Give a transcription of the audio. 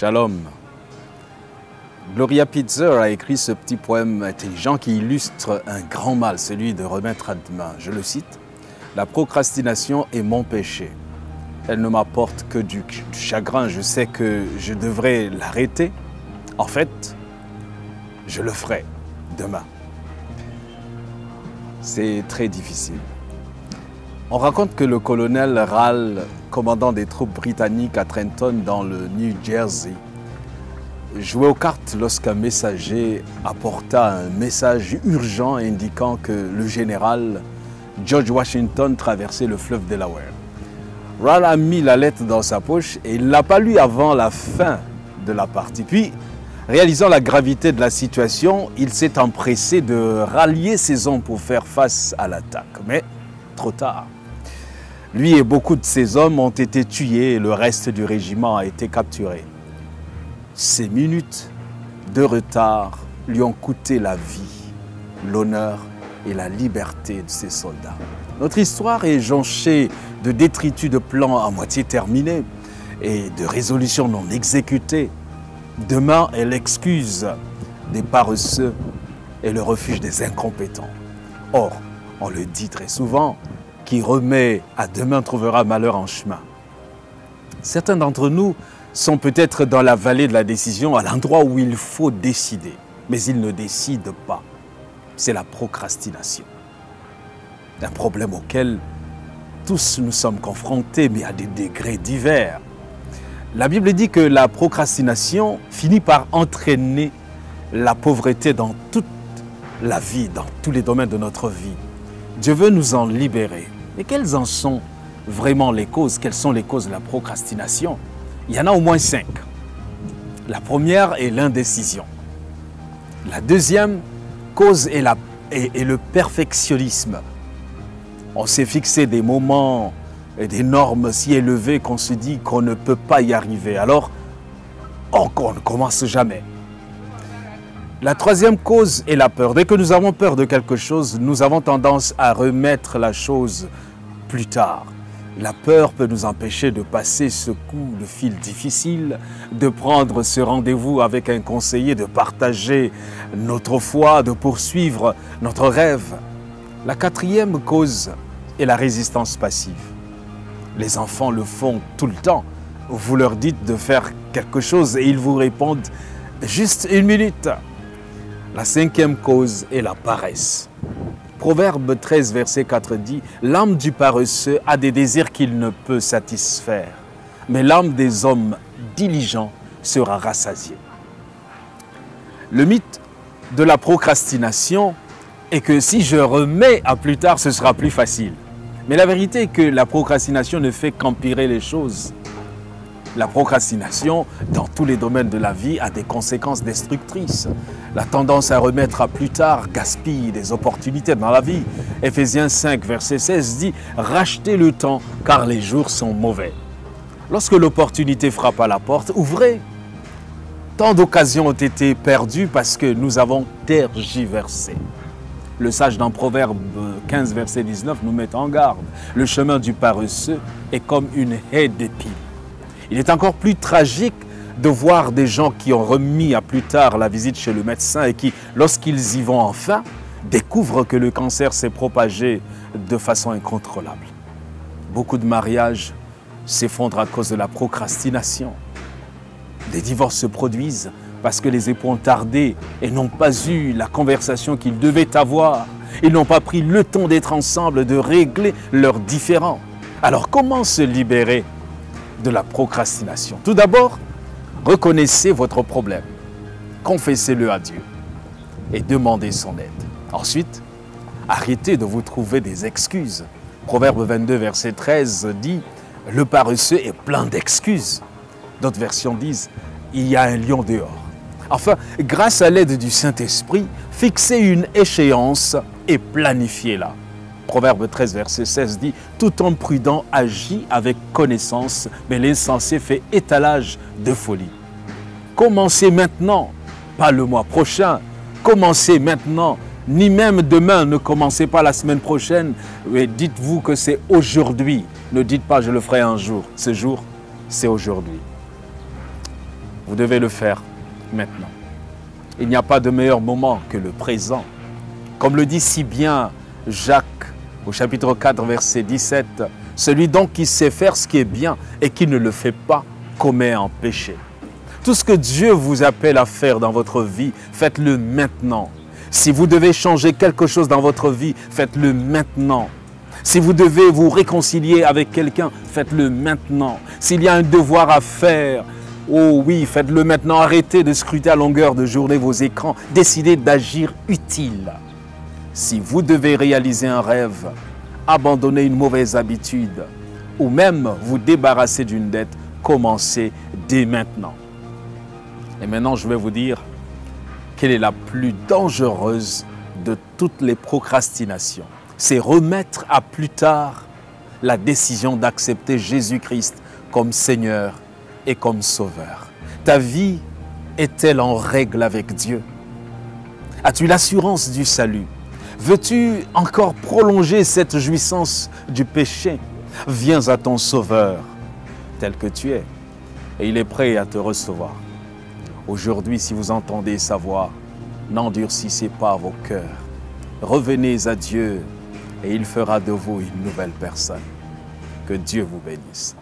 Shalom. Gloria Pitzer a écrit ce petit poème intelligent qui illustre un grand mal, celui de remettre à demain. Je le cite. « La procrastination est mon péché. Elle ne m'apporte que du chagrin. Je sais que je devrais l'arrêter. En fait, je le ferai demain. » C'est très difficile. On raconte que le colonel Rall, commandant des troupes britanniques à Trenton dans le New Jersey, jouait aux cartes lorsqu'un messager apporta un message urgent indiquant que le général George Washington traversait le fleuve Delaware. Rall a mis la lettre dans sa poche et il ne l'a pas lu avant la fin de la partie. Puis, réalisant la gravité de la situation, il s'est empressé de rallier ses hommes pour faire face à l'attaque. Mais trop tard. Lui et beaucoup de ses hommes ont été tués et le reste du régiment a été capturé. Ces minutes de retard lui ont coûté la vie, l'honneur et la liberté de ses soldats. Notre histoire est jonchée de détritus de plans à moitié terminés et de résolutions non exécutées. Demain est l'excuse des paresseux et le refuge des incompétents. Or, on le dit très souvent, qui remet à demain trouvera malheur en chemin. Certains d'entre nous sont peut-être dans la vallée de la décision, à l'endroit où il faut décider, mais ils ne décident pas. C'est la procrastination. Un problème auquel tous nous sommes confrontés, mais à des degrés divers. La Bible dit que la procrastination finit par entraîner la pauvreté dans toute la vie, dans tous les domaines de notre vie. Dieu veut nous en libérer. Mais quelles en sont vraiment les causes? Quelles sont les causes de la procrastination? Il y en a au moins 5. La première est l'indécision. La deuxième cause est le perfectionnisme. On s'est fixé des moments et des normes si élevées qu'on se dit qu'on ne peut pas y arriver. Alors, on ne commence jamais. La troisième cause est la peur. Dès que nous avons peur de quelque chose, nous avons tendance à remettre la chose plus tard. La peur peut nous empêcher de passer ce coup de fil difficile, de prendre ce rendez-vous avec un conseiller, de partager notre foi, de poursuivre notre rêve. La quatrième cause est la résistance passive. Les enfants le font tout le temps. Vous leur dites de faire quelque chose et ils vous répondent « juste une minute ». La cinquième cause est la paresse. Proverbe 13, verset 4 dit « L'âme du paresseux a des désirs qu'il ne peut satisfaire, mais l'âme des hommes diligents sera rassasiée. » Le mythe de la procrastination est que si je remets à plus tard, ce sera plus facile. Mais la vérité est que la procrastination ne fait qu'empirer les choses. La procrastination, dans tous les domaines de la vie, a des conséquences destructrices. La tendance à remettre à plus tard gaspille des opportunités dans la vie. Éphésiens 5, verset 16 dit « Rachetez le temps, car les jours sont mauvais. » Lorsque l'opportunité frappe à la porte, ouvrez. Tant d'occasions ont été perdues parce que nous avons tergiversé. Le sage dans Proverbe 15, verset 19 nous met en garde. Le chemin du paresseux est comme une haie d'épines. Il est encore plus tragique de voir des gens qui ont remis à plus tard la visite chez le médecin et qui, lorsqu'ils y vont enfin, découvrent que le cancer s'est propagé de façon incontrôlable. Beaucoup de mariages s'effondrent à cause de la procrastination. Des divorces se produisent parce que les époux ont tardé et n'ont pas eu la conversation qu'ils devaient avoir. Ils n'ont pas pris le temps d'être ensemble, de régler leurs différends. Alors comment se libérer de la procrastination? Tout d'abord, reconnaissez votre problème, confessez-le à Dieu et demandez son aide. Ensuite, arrêtez de vous trouver des excuses. Proverbe 22, verset 13 dit « Le paresseux est plein d'excuses ». D'autres versions disent « Il y a un lion dehors ». Enfin, grâce à l'aide du Saint-Esprit, fixez une échéance et planifiez-la. Proverbe 13, verset 16 dit « Tout homme prudent agit avec connaissance, mais l'insensé fait étalage de folie. » Commencez maintenant, pas le mois prochain. Commencez maintenant, ni même demain, ne commencez pas la semaine prochaine. Mais dites-vous que c'est aujourd'hui. Ne dites pas « je le ferai un jour ». Ce jour, c'est aujourd'hui. Vous devez le faire maintenant. Il n'y a pas de meilleur moment que le présent. Comme le dit si bien Jacques au chapitre 4, verset 17, « Celui donc qui sait faire ce qui est bien et qui ne le fait pas commet un péché. » Tout ce que Dieu vous appelle à faire dans votre vie, faites-le maintenant. Si vous devez changer quelque chose dans votre vie, faites-le maintenant. Si vous devez vous réconcilier avec quelqu'un, faites-le maintenant. S'il y a un devoir à faire, oh oui, faites-le maintenant. Arrêtez de scruter à longueur de journée vos écrans. Décidez d'agir utile. Si vous devez réaliser un rêve, abandonner une mauvaise habitude ou même vous débarrasser d'une dette, commencez dès maintenant. Et maintenant, je vais vous dire quelle est la plus dangereuse de toutes les procrastinations. C'est remettre à plus tard la décision d'accepter Jésus-Christ comme Seigneur et comme Sauveur. Ta vie est-elle en règle avec Dieu? As-tu l'assurance du salut? Veux-tu encore prolonger cette jouissance du péché? Viens à ton Sauveur tel que tu es et il est prêt à te recevoir. Aujourd'hui, si vous entendez sa voix, n'endurcissez pas vos cœurs. Revenez à Dieu et il fera de vous une nouvelle personne. Que Dieu vous bénisse.